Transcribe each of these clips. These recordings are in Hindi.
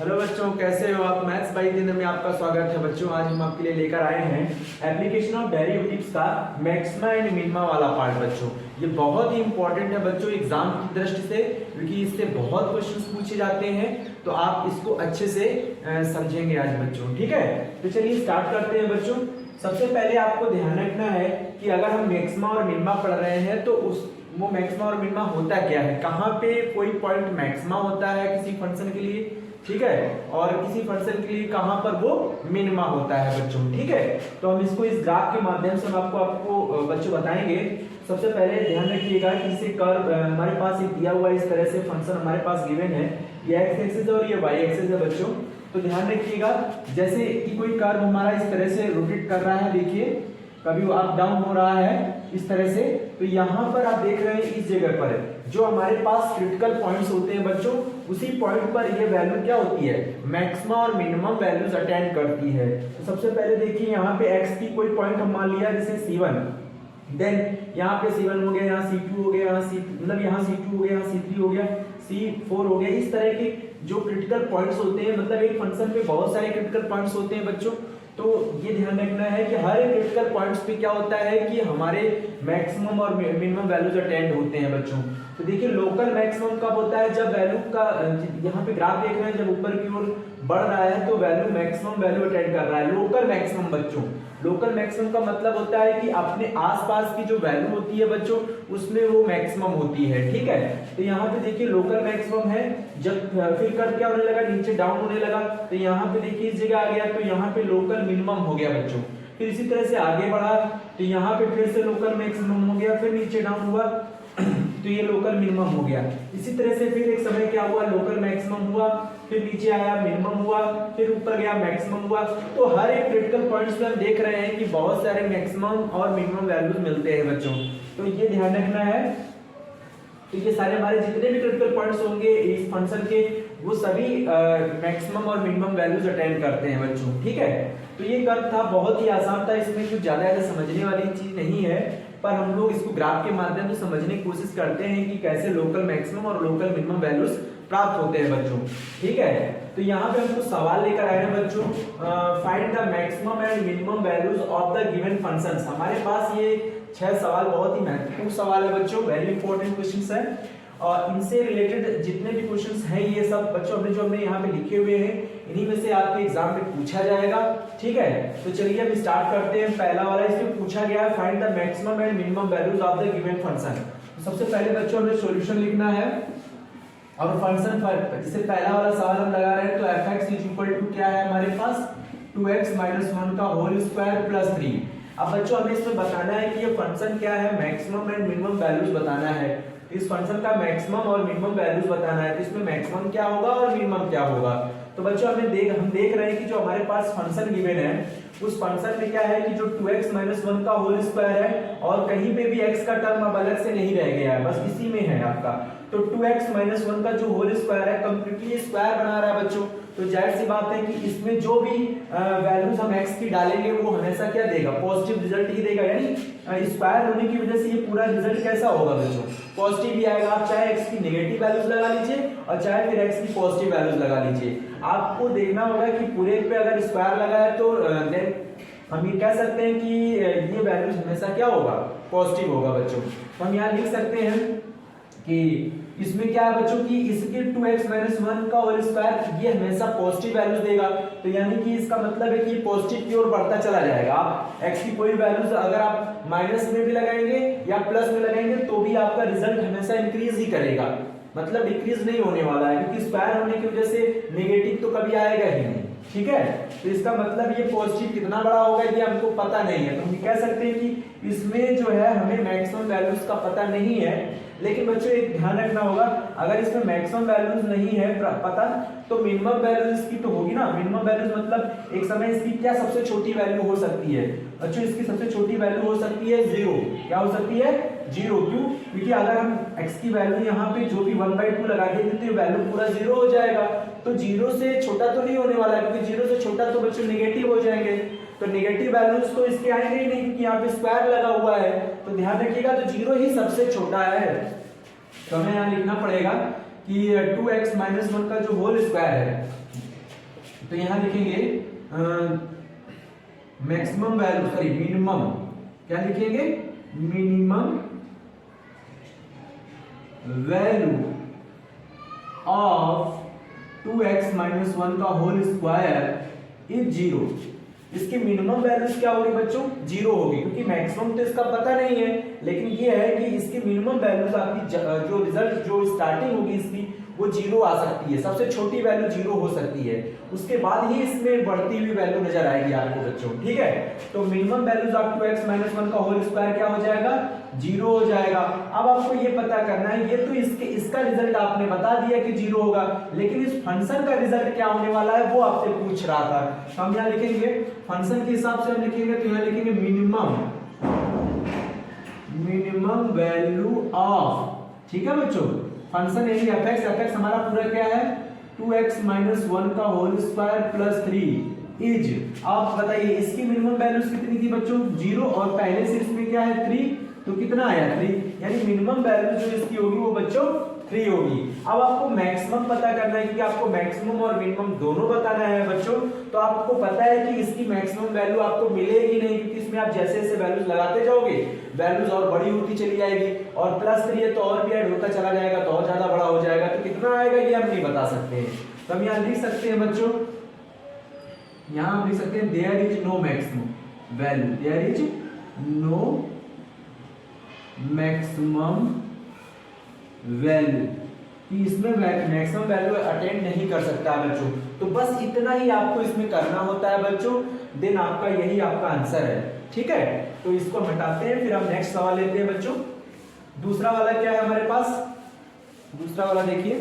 हेलो बच्चों, कैसे हो आप। मैथ्स बाई केंद्र में आपका स्वागत है बच्चों। आज हम आपके लिए लेकर आए हैं एप्लीकेशन ऑफ डेरिवेटिव्स का मैक्सिमा एंड मिनिमा वाला पार्ट। बच्चों ये बहुत ही इंपॉर्टेंट है बच्चों एग्जाम की दृष्टि से, क्योंकि इससे बहुत क्वेश्चंस पूछे जाते हैं, तो आप इसको अच्छे से समझेंगे आज बच्चों। ठीक है, तो चलिए स्टार्ट करते हैं बच्चों। सबसे पहले आपको ध्यान रखना है कि अगर हम मैक्सिमा और मिनिमा पढ़ रहे हैं तो वो मैक्सिमा और मिनिमा होता क्या है, कहाँ पे कोई पॉइंट मैक्सिमा होता है किसी फंक्शन के लिए, ठीक है, और किसी फंक्शन के लिए कहां पर वो मिनिमा होता है बच्चों। ठीक है, तो हम इसको इस ग्राफ के माध्यम से हम आपको बच्चों बताएंगे। सबसे पहले ध्यान रखिएगा कि इसे कर्व हमारे पास एक दिया हुआ इस तरह से फंक्शन हमारे पास गिवन है, ये एक्स एक्सिस है और ये वाई एक्सिस है बच्चों। तो ध्यान रखिएगा जैसे कि कोई कर्व हमारा इस तरह से रोटेट कर रहा है, देखिए कभी वो अप डाउन हो रहा है इस तरह से, तो यहाँ पर आप देख रहे हैं इस जगह पर जो हमारे पास क्रिटिकल पॉइंट्स होते हैं बच्चों, उसी पॉइंट पर ये वैल्यू क्या होती है, मैक्सिमम और मिनिमम वैल्यूज अटेंड करती है। तो सबसे पहले देखिए यहाँ पे x की कोई पॉइंट हम मान लिया जैसे C1, देन यहाँ पे C1 हो गया, यहाँ C2 हो गया, यहाँ मतलब यहाँ C2 हो गया, यहाँ C3 हो गया, C4 हो गया। इस तरह के जो क्रिटिकल पॉइंट्स होते हैं, मतलब एक फंक्शन पे बहुत सारे क्रिटिकल पॉइंट्स होते हैं बच्चों, तो ये ध्यान रखना है कि हर एक क्रिटिकल पॉइंट्स पे क्या होता है कि हमारे मैक्सिमम और मिनिमम वैल्यूज अटेंड होते हैं बच्चों। तो देखिए लोकल मैक्सिमम कब होता है, जब वैल्यू का यहाँ पे ग्राफ देख रहे हैं, जब ऊपर की ओर बढ़ रहा है तो वैल्यू मैक्सिमम वैल्यू अटेंड कर रहा है। लोकल मैक्सिमम बच्चों, लोकल मैक्सिमम का मतलब होता है कि अपने आसपास की जो वैल्यू होती है बच्चों उसमें वो मैक्सिमम होती है। ठीक है, तो यहाँ पे देखिए लोकल मैक्सिमम है, जब फिर कर क्या होने लगा, नीचे डाउन होने लगा, तो यहाँ पे देखिए इस जगह आ गया, तो यहाँ पे लोकल मिनिमम हो गया बच्चों। फिर इसी तरह से आगे बढ़ा तो यहाँ पे फिर से लोकल मैक्सिमम हो गया, फिर नीचे डाउन हुआ तो ये लोकल मिनिमम हो गया। इसी तरह से फिर एक समय क्या हुआ, लोकल मैक्सिमम हुआ, फिर नीचे आया मिनिमम हुआ, फिर ऊपर गया मैक्सिमम हुआ। तो हर एक क्रिटिकल पॉइंट्स पे हम देख रहे हैं कि बहुत सारे मैक्सिमम और मिनिमम वैल्यूज मिलते हैं बच्चों, तो ये ध्यान रखना है। तो ये सारे हमारे जितने भी क्रिटिकल पॉइंट्स होंगे इस फंक्शन के, वो सभी मैक्सिमम और मिनिमम वैल्यूज अटेंड करते हैं बच्चों। ठीक है, तो ये कर्व था, बहुत ही आसान था, इसमें कुछ ज्यादा समझने वाली चीज नहीं है, पर हम लोग इसको ग्राफ के माध्यम से समझने की कोशिश करते हैं कि कैसे लोकल मैक्सिमम और लोकल मिनिमम वैल्यूज प्राप्त होते हैं बच्चों। ठीक है, तो यहाँ पे हम कुछ सवाल लेकर आए हैं बच्चों, find the maximum and minimum values of the given functions. हमारे पास ये 6 सवाल बहुत ही महत्वपूर्ण सवाल है बच्चों, वेरी इंपॉर्टेंट क्वेश्चंस है, और इनसे रिलेटेड जितने भी क्वेश्चंस हैं ये सब बच्चों हमने यहाँ पे लिखे हुए हैं, इन्हीं में से आपके एग्जाम में पूछा जाएगा। ठीक है, तो चलिए अब स्टार्ट करते हैं। पहला वाला इसमें पूछा गया है find the maximum and minimum values of the given function. सबसे पहले बच्चों हमें सॉल्यूशन लिखना है, और फंक्शन पर जैसे पहला वाला सवाल हम लगा रहे हैं तो fx इज इक्वल टू क्या है हमारे पास 2x - 1 का होल स्क्वायर प्लस 3। अब बच्चों हमें इसमें बताना है कि ये फंक्शन क्या है, मैक्सिमम एंड मिनिमम वैल्यूज बताना है। इस फंक्शन का मैक्सिमम और मिनिमम वैल्यूज बताना है, तो इसमें मैक्सिमम क्या होगा और मिनिमम क्या होगा। तो बच्चों हम देख रहे हैं कि जो हमारे पास फंक्शन गिवन है उस फंक्शन में क्या है कि जो 2x - 1 का होल स्क्वायर है, और कहीं पे भी x का टर्म अब अलग से नहीं रह गया है, बस इसी में है आपका। तो 2x - 1 का जो होल स्क्वायर है कंप्लीटली स्क्वायर बना रहा है बच्चों, तो जाहिर सी बात है कि इसमें जो भी वैल्यूज हम x की डालेंगे वो हमेशा क्या देगा, पॉजिटिव रिजल्ट ही देगा। यानी स्क्वायर होने की वजह से ये पूरा रिजल्ट कैसा होगा बच्चों, पॉजिटिव ही आएगा। आप चाहे x की नेगेटिव वैल्यूज लगा लीजिए और चाहे फिर x की पॉजिटिव वैल्यूज लगा लीजिए, आपको देखना होगा कि पूरे पे अगर स्क्वायर लगा है तो देन हम ये कह सकते हैं कि ये वैल्यूज हमेशा क्या होगा, पॉजिटिव होगा बच्चों। तो हम यहाँ लिख सकते हैं कि इसमें क्या है बच्चों कि इसके 2x - 1 का होल स्क्वायर ये हमेशा पॉजिटिव वैल्यूज देगा, तो यानी कि इसका मतलब है कि पॉजिटिव की ओर बढ़ता चला जाएगा। आप x की कोई वैल्यूज अगर आप माइनस में भी लगाएंगे या प्लस में लगाएंगे तो भी आपका रिजल्ट हमेशा इंक्रीज ही करेगा, मतलब डिक्रीज नहीं होने वाला है, क्योंकि स्क्वायर होने की वजह से नेगेटिव तो कभी आएगा ही नहीं। ठीक है, तो इसका मतलब ये पॉजिटिव कितना बड़ा होगा ये हमको पता नहीं है, तो हम कह सकते हैं कि इसमें जो है हमें मैक्सिमम वैल्यूज का पता नहीं है। लेकिन बच्चों एक ध्यान रखना होगा, अगर इसमें मैक्सिमम वैल्यूज नहीं है पता तो मिनिमम वैल्यूज इसकी तो होगी ना। मिनिमम वैल्यूज मतलब एक समय इसकी क्या सबसे छोटी वैल्यू हो सकती है बच्चों, इसकी सबसे छोटी वैल्यू हो सकती है 0। क्या हो सकती है 0, क्यों, क्योंकि अगर हम x की वैल्यू यहाँ पे जो भी 1/2 लगा देंगे तो ये वैल्यू पूरा 0 हो जाएगा। तो 0 से छोटा तो नहीं होने वाला है, क्योंकि 0 से छोटा तो बच्चों नेगेटिव हो जाएंगे, तो नेगेटिव वैल्यूज तो इसके आएंगे ही नहीं, क्योंकि यहाँ पे स्क्वायर लगा हुआ है। तो ध्यान रखिएगा, तो 0 ही सबसे छोटा है, तो हमें यहाँ लिखना पड़ेगा कि 2x - 1 का जो होल स्क्वायर है तो यहाँ लिखेंगे मैक्सिमम वैल्यू, सॉरी मिनिमम, क्या लिखेंगे, minimum value of 2x minus 1 का होल स्क्वायर इज 0। इसकी मिनिमम वैल्यूज क्या होगी बच्चों, 0 होगी, क्योंकि मैक्सिमम तो इसका पता नहीं है, लेकिन ये है कि इसकी मिनिमम वैल्यूज आपकी जो रिजल्ट जो स्टार्टिंग होगी इसकी वो 0 आ सकती है, सबसे छोटी वैल्यू 0 हो सकती है, उसके बाद ही इसमें बढ़ती हुई वैल्यू नजर आएगी आपको बच्चों, ठीक है। तो minimum values of 2x minus 1 का होल स्क्वायर क्या हो जाएगा, 0 हो जाएगा। अब आपको ये पता करना है, ये तो इसका रिजल्ट आपने बता दिया कि 0 होगा, लेकिन इस फंक्शन का रिजल्ट क्या होने वाला है वो आपसे पूछ रहा था। तो हम यहाँ लिखेंगे फंक्शन के हिसाब से हम लिखेंगे, तो यहाँ लिखेंगे मिनिमम वैल्यू ऑफ, ठीक है बच्चों, फंक्शन यही fx हमारा पूरा क्या है 2x माइनस 1 का होल स्क्वायर प्लस 3 इज, आप बताइए इसकी मिनिमम वैल्यूज कितनी थी बच्चों, 0, और पहले से इसमें क्या है 3, तो कितना आया 3, यानी मिनिमम वैल्यू जो इसकी होगी वो बच्चों 3 होगी। अब आपको मैक्सिमम पता करना है, क्योंकि आपको मैक्सिमम और मिनिमम दोनों बताना है बच्चों, तो आपको पता है कि इसकी मैक्सिमम वैल्यू आपको मिलेगी नहीं, क्योंकि इसमें आप जैसे जैसे वैल्यूज लगाते जाओगे वैल्यूज और बड़ी होती चली जाएगी, और प्लस 3 है तो और भी ऐड होता चला जाएगा तो और ज्यादा बड़ा हो जाएगा, तो कितना आएगा ये हम नहीं बता सकते हैं। तो हम यहाँ लिख सकते हैं बच्चों, यहाँ हम लिख सकते हैं there is no maximum value, there is no maximum value, कि इसमें मैक्सिमम वैल्यू अटेंड नहीं कर सकता है बच्चों। तो बस इतना ही आपको इसमें करना होता है बच्चों, देन आपका यही आपका आंसर है, ठीक है। तो इसको हटाते हैं, फिर हम नेक्स्ट सवाल लेते हैं बच्चों। दूसरा वाला क्या है हमारे पास, दूसरा वाला देखिए,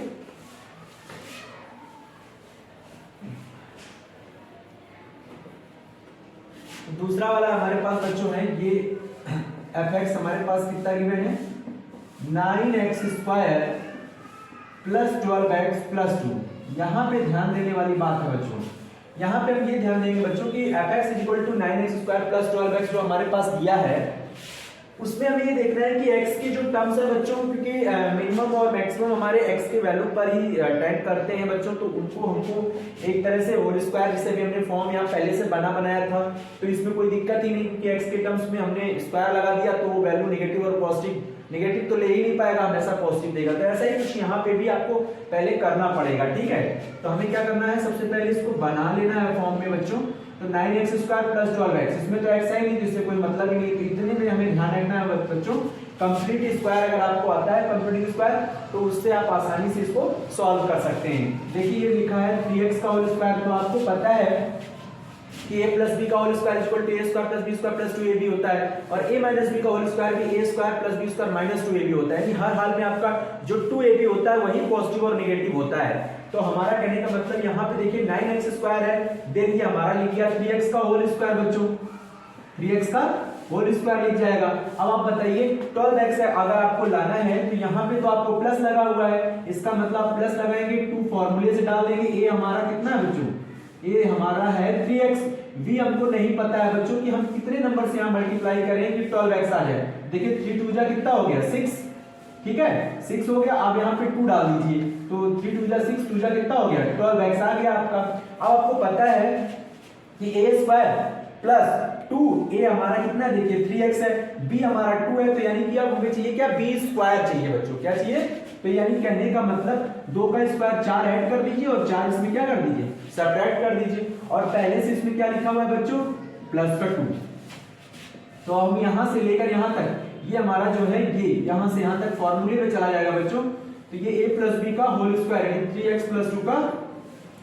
दूसरा वाला हमारे पास बच्चों है ये fx हमारे पास कितना गिवन है 9x square plus 12x plus 2। यहाँ पे ध्यान देने वाली बात है बच्चों, यहाँ पे हम ये ध्यान देंगे बच्चों कि fx is equal to 9x square plus 12x जो हमारे पास दिया है, उसमें हमें ये देखना है कि x के जो टर्म्स है बच्चों, क्योंकि मिनिमम और मैक्सिमम हमारे x के वैल्यू पर ही टेंड करते हैं बच्चों, तो उनको हमको एक तरह से होल स्क्वायर, जिसे भी हमने फॉर्म यहाँ पहले से बनाया था, तो इसमें कोई दिक्कत ही नहीं, क्योंकि x के टर्म्स में हमने स्क्वायर लगा दिया तो वो वैल्यू नेगेटिव और पॉजिटिव, नेगेटिव तो ले ही नहीं पाएगा, हमेशा पॉजिटिव देगा। तो ऐसा ही कुछ यहाँ पे भी आपको पहले करना पड़ेगा, ठीक है। तो हमें क्या करना है, सबसे पहले इसको बना लेना है फॉर्म में बच्चों। तो 9x स्क्वायर प्लस 12x, इसमें तो x है नहीं, जिससे कोई मतलब ही नहीं, तो इतने में हमें ध्यान रखना है बच्चों। कंप्लीट स्क्वायर अगर आपको आता है कंप्लीट स्क्वायर, तो उससे आप आसानी से इसको सॉल्व कर सकते हैं। देखिए ये लिखा है 3x का होल स्क्वायर, तो आपको पता है कि a प्लस बी का whole square equal to a square plus b square plus 2ab होता है, और a माइनस b का होल स्क्वायर भी a square plus b square minus 2ab होता है, यानी हर हाल में आपका जो 2ab होता है वही पॉजिटिव और नेगेटिव होता है। तो हमारा कहने का मतलब यहाँ पे देखिए 9x स्क्वायर है, देन ये हमारा लिख गया 3x का होल स्क्वायर बच्चों, 3x का होल स्क्वायर लिख जाएगा। अब आप बताइए 12x अगर आपको लाना है तो यहाँ पे तो आपको प्लस लगा हुआ है, इसका मतलब प्लस लगाएंगे, 2 फॉर्मूले से डाल देंगे, a हमारा कितना है बच्चों, a हमारा है 3x, v हमको नहीं पता है बच्चों कि हम कितने नंबर से यहाँ मल्टीप्लाई करें कि 12x आ जाए। देखिए 3 2 जा कितना हो गया 6, ठीक है 6 हो गया। अब यहाँ पे 2 डाल दीजिए, तो 3 2 जा 6, 2 जा कितना हो गया 12x आ गया आपका। अब आपको पता है कि a स्क्वायर प्लस 2, a हमारा कितना देखिए 3x है, b हमारा 2 है, तो यानी कि अब हमें चाहिए क्या b स्क्वायर चाहिए बच्चों, क्या चाहिए, तो यानी कहने का मतलब 2 का स्क्वायर 4 ऐड कर दीजिए और 4 इसमें क्या कर दीजिए सब्ट्रैक्ट कर दीजिए, और पहले से इसमें क्या लिखा हुआ है बच्चों प्लस का 2। तो हम यहां से लेकर यहां तक ये हमारा जो है ये यहां से यहां तक फॉर्मूले में चला जाएगा बच्चों, तो ये a प्लस बी का होल स्क्वायर यानी 3x प्लस 2 का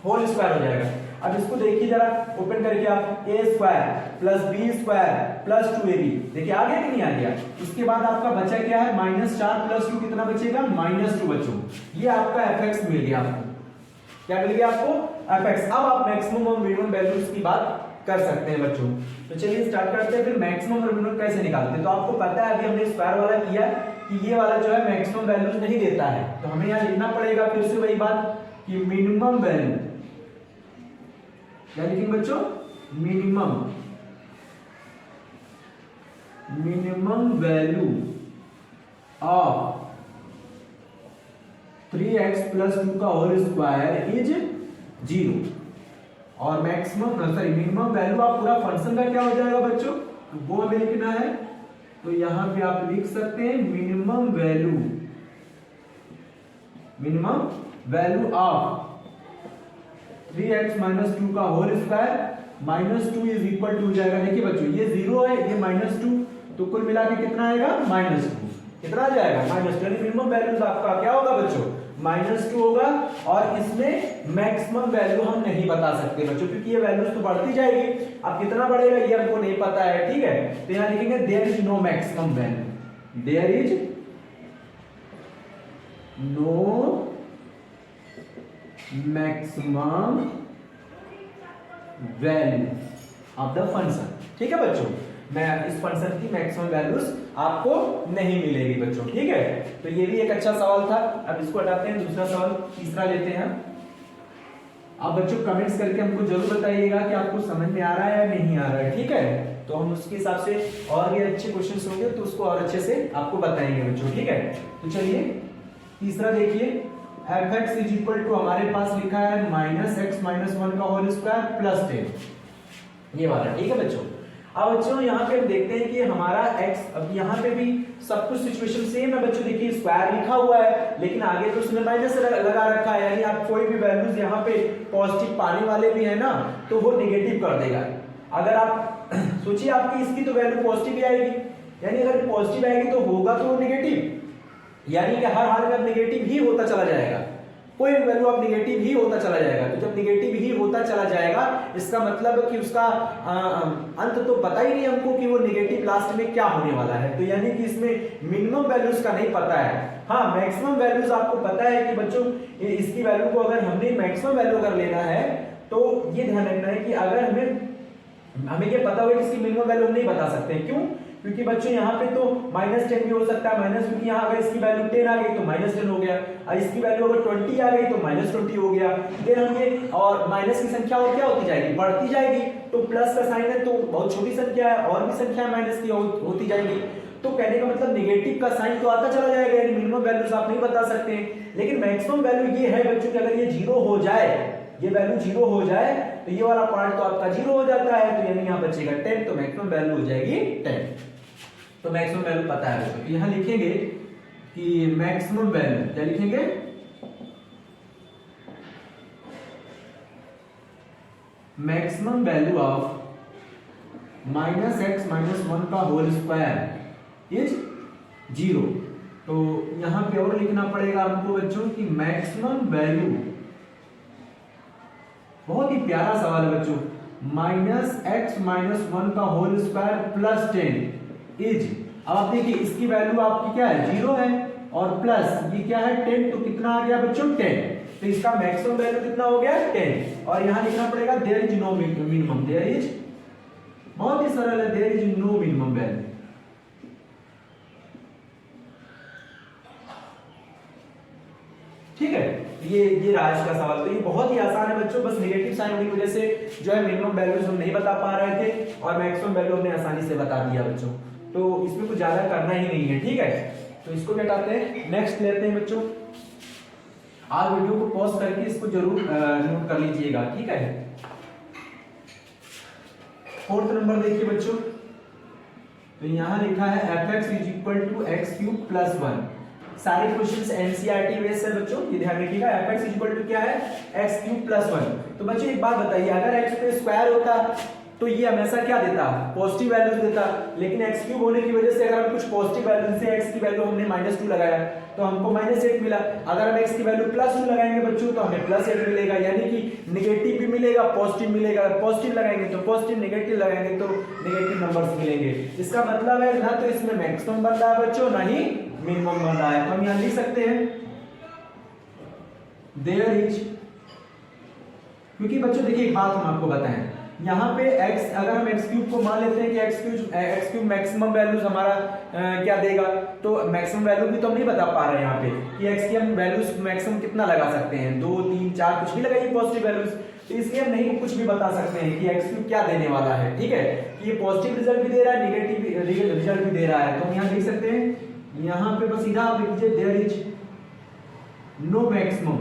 होल स्क्वायर हो जाएगा। अब इसको देखिए जरा ओपन करके आप, a square plus b square plus 2ab, देखिए आ गया कि नहीं आ गया। उसके बाद आपका बचा क्या है -4 प्लस 2 कितना बचेगा -2 बच्चों, ये आपका fx मिल गया आपको, क्या मिल गया आपको fx। अब आप मैक्सिमम और मिनिमम वैल्यूज की बात कर सकते हैं बच्चों। तो चलिए स्टार्ट करते हैं, फिर मैक्सिमम और मिनिमम कैसे निकालते हैं। तो आपको पता है अभी हमने स्क्वायर वाला किया कि ये वाला जो है मैक्सिमम वैल्यूज नहीं देता है, तो हमें यहाँ लिखना पड़ेगा फिर से वही बात कि मिनिमम वैल्यू, क्या लिखेंगे बच्चों minimum value of 3x plus 2 का होल स्क्वायर इज 0। और मैक्सिमम सॉरी मिनिमम वैल्यू आप पूरा फंक्शन का क्या हो जाएगा बच्चों, वो हमें लिखना है। तो यहां पे आप लिख सकते हैं मिनिमम वैल्यू ऑफ 3x - 2 का whole square -2 is equal to हो जाएगा। देखिए बच्चों ये 0 है, ये -2, तो कुल मिला के कितना आएगा -2। कितना आ जाएगा -2, यानी मिनिमम वैल्यूज आपका क्या होगा बच्चों -2 होगा। और इसमें मैक्सिमम वैल्यू हम नहीं बता सकते बच्चों, क्योंकि ये वैल्यूज तो बढ़ती जाएगी, अब कितना बढ़ेगा ये हमको नहीं पता है, ठीक है। तो यहां लिखेंगे there is no maximum value, there is no maximum value of the function, ठीक है बच्चों। मैं इस फंक्शन की मैक्सिमम वैल्यूज आपको नहीं मिलेगी बच्चों, ठीक है। तो ये भी एक अच्छा सवाल था। अब इसको हटाते हैं, दूसरा सवाल तीसरा लेते हैं। आप बच्चों कमेंट्स करके हमको जरूर बताइएगा कि आपको समझ में आ रहा है या नहीं आ रहा है, ठीक है। तो हम उसके हिसाब से और भी अच्छे क्वेश्चंस होंगे तो उसको और अच्छे से आपको बताएंगे बच्चों, ठीक है। तो चलिए तीसरा देखिए, fx इज इक्वल टू हमारे पास लिखा है -x - 1 का होल स्क्वायर प्लस 10, ये वाला, ठीक है बच्चों। अब बच्चों यहाँ पे हम देखते हैं कि हमारा x, अब यहाँ पे भी सब कुछ सिचुएशन सेम है बच्चों। देखिए स्क्वायर लिखा हुआ है, लेकिन आगे तो उसने माइनस लगा रखा है, यानी आप कोई भी वैल्यूज यहाँ पे पॉजिटिव पाने वाले भी है ना, तो वो नेगेटिव कर देगा। अगर आप सोचिए आपकी इसकी तो वैल्यू पॉजिटिव ही आएगी, यानी अगर पॉजिटिव आएगी तो होगा तो नेगेटिव, यानी कि हर हाल में अब नेगेटिव ही होता चला जाएगा, कोई वैल्यू अब नेगेटिव ही होता चला जाएगा। तो जब नेगेटिव ही होता चला जाएगा इसका मतलब कि उसका अंत तो पता ही नहीं हमको कि वो नेगेटिव लास्ट में क्या होने वाला है। तो यानी कि इसमें मिनिमम वैल्यूज का नहीं पता है, हाँ मैक्सिमम वैल्यूज आपको पता है कि बच्चों इसकी वैल्यू को अगर हमने मैक्सिमम वैल्यू अगर लेना है तो ये ध्यान रखना है कि अगर हमें ये पता हो कि इसकी मिनिमम वैल्यू हम नहीं बता सकते। क्यों? क्योंकि बच्चों यहाँ पे तो -10 भी हो सकता है, माइनस, क्योंकि यहाँ अगर इसकी वैल्यू 10 आ गई तो -10 हो गया, और इसकी वैल्यू अगर 20 आ गई तो -20 हो गया। फिर हम ये और माइनस की संख्या और क्या होती जाएगी, बढ़ती जाएगी। तो प्लस का साइन है तो बहुत छोटी संख्या है, और भी संख्या माइनस की होती जाएगी। तो कहने का मतलब नेगेटिव का साइन तो आता चला जाएगा, यानी मिनिमम वैल्यूज आप नहीं बता सकते। लेकिन मैक्सिमम वैल्यू ये है बच्चों कि अगर ये 0 हो जाए, ये वैल्यू 0 हो जाए तो ये वाला पार्ट तो आपका 0 हो जाता है, तो यानी यहाँ बचेगा 10, तो मैक्सिमम वैल्यू हो जाएगी 10। तो मैक्सिमम वैल्यू पता है बच्चों, तो यहां लिखेंगे कि मैक्सिमम वैल्यू क्या लिखेंगे, मैक्सिमम वैल्यू ऑफ -x - 1 का होल स्क्वायर इज 0। तो यहां पे और लिखना पड़ेगा हमको बच्चों कि मैक्सिमम वैल्यू, बहुत ही प्यारा सवाल है बच्चों, -x - 1 का होल स्क्वायर प्लस 10 इज, अब आप देखिए इसकी वैल्यू आपकी क्या है 0 है, और प्लस ये क्या है 10, तो कितना आ गया बच्चों 10। तो इसका मैक्सिमम वैल्यू कितना हो गया 10, और यहां लिखना पड़ेगा there is no minimum, there is, बहुत ही सरल है, there is no minimum value. ठीक है, ये राज का सवाल, तो ये बहुत ही आसान है बच्चों, बस नेगेटिव साइन होने की वजह से जो है मिनिमम वैल्यूज हम नहीं बता पा रहे थे, और मैक्सिमम वैल्यू हमने आसानी से बता दिया बच्चों। तो इसमें कुछ ज्यादा करना ही नहीं है, ठीक है। तो इसको हटाते हैं, नेक्स्ट लेते हैं बच्चों। आप वीडियो को पॉज करके इसको जरूर नोट कर लीजिएगा, ठीक है। 4th नंबर देखिए बच्चों, तो यहां लिखा है fx is equal to x³ + 1। सारे क्वेश्चंस एनसीईआरटी बेस है बच्चों, ये ध्यान रखिएगा। fx इज इक्वल टू क्या है, x³ + 1। तो बच्चों एक बात बताइए, अगर x पे स्क्वायर होता तो ये हमेशा क्या देता, पॉजिटिव वैल्यूज देता, लेकिन x³ होने की वजह से अगर हम कुछ पॉजिटिव वैल्यू से x की वैल्यू हमने -2 लगाया तो हमको -8 मिला। अगर हम x की वैल्यू +2 लगाएंगे बच्चों तो हमें +8 मिलेगा, यानी कि नेगेटिव भी मिलेगा पॉजिटिव मिलेगा, पॉजिटिव लगाएंगे तो पॉजिटिव, नेगेटिव लगाएंगे तो नेगेटिव नंबर्स मिलेंगे। इसका मतलब है ना तो इसमें मैक्सिमम बन रहा है बच्चों, ना ही मिनिमम बन रहा है। हम यहां लिख सकते हैं देयर इज, क्योंकि बच्चों देखिए एक बात हम आपको बताएं, यहाँ पे x, अगर हम x³ को मान लेते हैं कि x³ मैक्सिमम वैल्यूज हमारा क्या देगा, तो मैक्सिमम वैल्यू भी तो हम नहीं बता पा रहे हैं यहाँ पे कि x की हम वैल्यूज मैक्सिमम कितना लगा सकते हैं, 2, 3, 4 कुछ भी लगाइए पॉजिटिव वैल्यूज, तो इसलिए हम नहीं कुछ भी बता सकते हैं कि x³ क्या देने वाला है, ठीक है। कि ये पॉजिटिव रिजल्ट भी दे रहा है, निगेटिव रिजल्ट भी दे रहा है। तो हम यहाँ लिख सकते हैं, यहाँ पे बस सीधा आप लिख लीजिए there is no maximum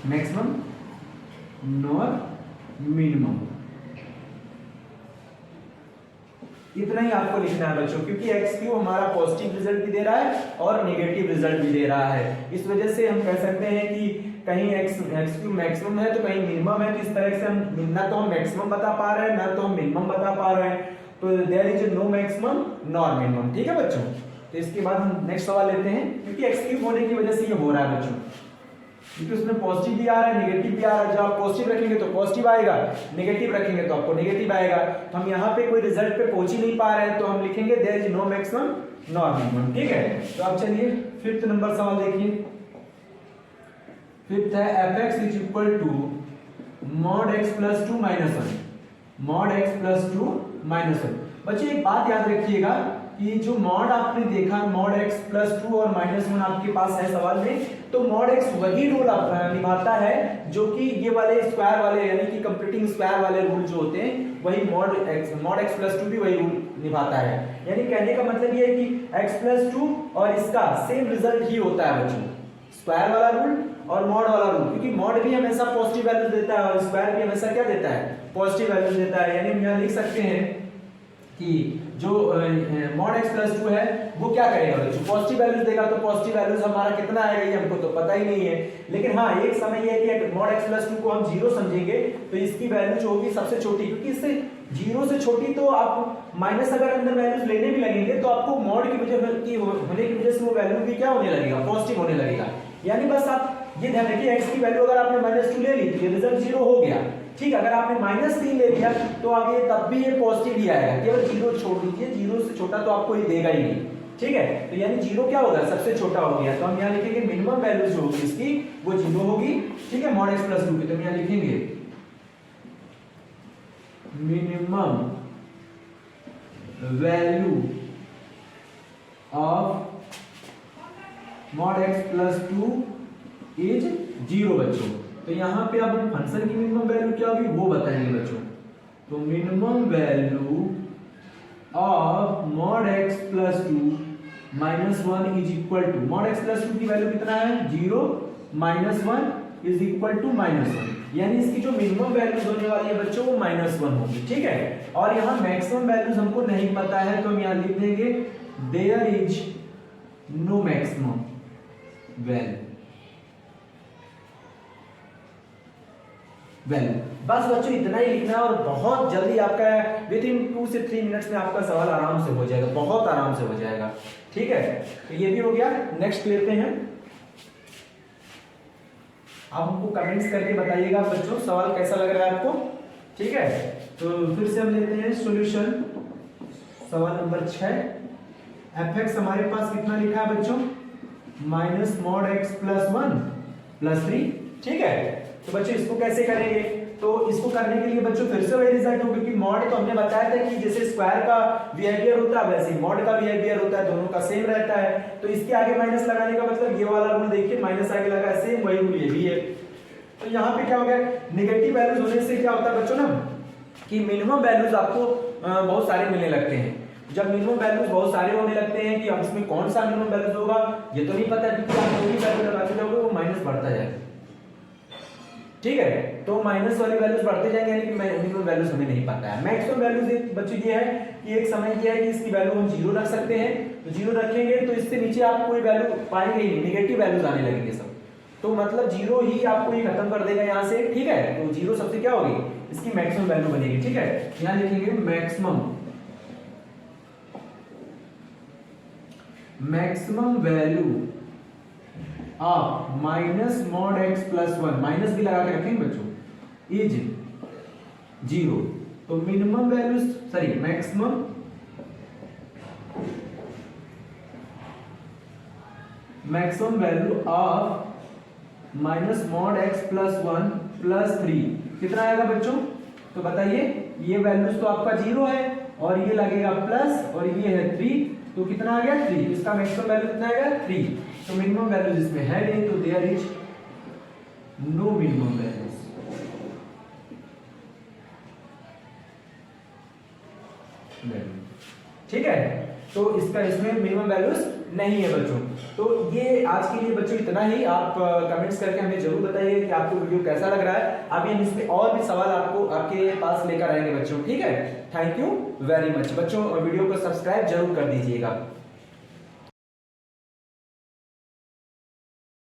maximum nor minimum, इतना ही आपको लिखना है बच्चों, क्योंकि एक्स क्यू हमारा पॉजिटिव रिजल्ट भी दे रहा है और नेगेटिव रिजल्ट भी दे रहा है। इस वजह से हम कह सकते हैं कि कहीं एक्स क्यू मैक्सिमम है तो कहीं मिनिमम है, तो इस तरह से हम ना तो हम मैक्सिमम बता पा रहे हैं ना तो हम मिनिमम बता पा रहे हैं, तो there is no maximum nor minimum. ठीक है बच्चों, तो इसके बाद हम नेक्स्ट सवाल लेते हैं, क्योंकि एक्स क्यूब होने की वजह से ये हो रहा है बच्चों, क्योंकि उसमें पॉजिटिव भी आ रहा है नेगेटिव भी आ रहा है। जब आप पॉजिटिव रखेंगे तो पॉजिटिव आएगा, नेगेटिव रखेंगे तो आपको नेगेटिव आएगा। तो हम यहाँ पे कोई रिजल्ट पे पहुंच ही नहीं पा रहे हैं, तो हम लिखेंगे there is no maximum nor minimum. ठीक है, तो अब चलिए फिफ्थ नंबर सवाल देखिए। फिफ्थ है fx is equal to mod x plus 2 minus 1, mod x plus 2 minus 1। बच्चे एक बात याद रखिएगा कि जो मॉड आपने देखा mod x प्लस 2 और माइनस 1 आपके पास है सवाल में, तो mod x वही रूल निभाता है जो कि ये वाले स्क्वायर वाले यानी कि कंप्लीटिंग स्क्वायर वाले रूल जो होते हैं वही mod x प्लस 2 भी वही रूल निभाता है। यानी कहने का मतलब ये है कि x प्लस 2 और इसका सेम रिजल्ट ही होता है बच्चों, स्क्वायर वाला रूल और मॉड वाला रूल, क्योंकि मॉड भी हमेशा पॉजिटिव वैल्यू देता है और स्क्वायर भी हमेशा क्या देता है, पॉजिटिव वैल्यू देता है। यानी हम यहाँ लिख सकते हैं कि जो mod x प्लस 2 है वो क्या करेगा बच्चों, पॉजिटिव वैल्यूज देगा, तो पॉजिटिव वैल्यूज हमारा कितना आएगा ये हमको तो पता ही नहीं है। लेकिन हाँ एक समय ये है कि mod x प्लस 2 को हम 0 समझेंगे तो इसकी वैल्यू जो होगी सबसे छोटी, क्योंकि इससे 0 से छोटी तो आप माइनस अगर अंदर वैल्यूज लेने भी लगेंगे तो आपको mod की वजह की होने की वजह से वो वैल्यू भी क्या होने लगेगा, पॉजिटिव होने लगेगा। यानी बस आप ये ध्यान रखिए x की वैल्यू अगर आपने -2 ले ली तो ये रिजल्ट 0 हो गया। ठीक, अगर आपने -3 ले लिया तो अब ये तब भी ये पॉजिटिव ही आएगा, केवल 0 छोड़ दीजिए, 0 से छोटा तो आपको ये देगा ही नहीं। ठीक है, तो यानी 0 क्या होगा, सबसे छोटा हो गया, तो हम यहाँ लिखेंगे मिनिमम वैल्यू जो होगी इसकी वो 0 होगी। ठीक है, mod x प्लस 2 की, तो हम यहाँ लिखेंगे minimum value of mod x plus 2 is 0 बच्चों। तो यहाँ पे अब हम फंक्शन की मिनिमम वैल्यू क्या होगी वो बताएंगे बच्चों। तो minimum value of mod x plus 2 minus 1 is equal to, mod x plus 2 की वैल्यू कितना है 0, minus 1 is equal to minus 1, यानी इसकी जो मिनिमम वैल्यूज होने वाली है बच्चों वो -1 होगी। ठीक है, और यहाँ मैक्सिमम वैल्यूज हमको नहीं पता है तो हम यहाँ लिख देंगे there is no maximum value. बस बच्चों इतना ही लिखना है और बहुत जल्दी आपका विद इन 2 से 3 मिनट्स में आपका सवाल आराम से हो जाएगा, बहुत आराम से हो जाएगा। ठीक है, तो ये भी हो गया। नेक्स्ट लेते हैं, आप हमको कमेंट्स करके बताइएगा बच्चों सवाल कैसा लग रहा है आपको। ठीक है, तो फिर से हम लेते हैं सॉल्यूशन। सवाल नंबर 6, fx हमारे पास कितना लिखा है बच्चों, minus mod x plus 1 plus 3। ठीक है, तो बच्चों इसको कैसे करेंगे, तो इसको करने के लिए बच्चों फिर से वही रिजल्ट होगा, क्योंकि मॉड तो हमने बताया था कि जैसे स्क्वायर का बिहेवियर होता है वैसे ही मॉड का बिहेवियर होता है, दोनों का सेम रहता है। तो इसके आगे माइनस लगाने का मतलब ये वाला रूल देखिए, माइनस आगे लगा है, सेम वही रूल ये भी है। तो यहाँ पे क्या हो गया, नेगेटिव वैल्यूज होने से क्या होता है बच्चों ना कि मिनिमम वैल्यूज आपको बहुत सारे मिलने लगते हैं। जब मिनिमम वैल्यूज बहुत सारे होने लगते हैं कि अब इसमें कौन सा मिनिमम वैल्यूज होगा ये तो नहीं पता, क्योंकि आप जो भी वैल्यू लगाते जाओगे वो माइनस बढ़ता जाएगा। ठीक है, तो माइनस वाली वैल्यूज बढ़ते जाएंगे, यानी कि मिनिमम वैल्यूज हमें नहीं पता है। मैक्सिमम वैल्यूज बच्चों ये है कि एक समय ये है कि इसकी वैल्यू हम 0 रख सकते हैं, तो 0 रखेंगे तो इससे नीचे आप कोई वैल्यू पाएंगे ही नहीं, नेगेटिव वैल्यूज आने लगेंगे सब, तो मतलब 0 ही आपको ये खत्म कर देगा यहाँ से। ठीक है, तो 0 सबसे क्या होगी, इसकी मैक्सिमम वैल्यू बनेगी। ठीक है, यहाँ लिखेंगे maximum value of minus mod x plus 1, minus भी लगा के रखेंगे बच्चों, इज 0। तो minimum value maximum value of minus mod x plus 1 plus 3 कितना आएगा बच्चों, तो बताइए। ये वैल्यूज तो आपका 0 है और ये लगेगा प्लस और ये है 3, तो कितना आ गया 3, इसका मैक्सिमम वैल्यू कितना आएगा 3। तो मिनिमम वैल्यूज इसमें है नहीं, तो there is no minimum values. ठीक है, तो इसका इसमें मिनिमम वैल्यूज नहीं है बच्चों। तो ये आज के लिए बच्चों इतना ही। आप कमेंट्स करके हमें जरूर बताइए कि आपको वीडियो कैसा लग रहा है। अभी हम इस पे और भी सवाल आपको आपके पास लेकर आएंगे बच्चों, ठीक है। थैंक यू वेरी मच बच्चों, वीडियो को सब्सक्राइब जरूर कर दीजिएगा।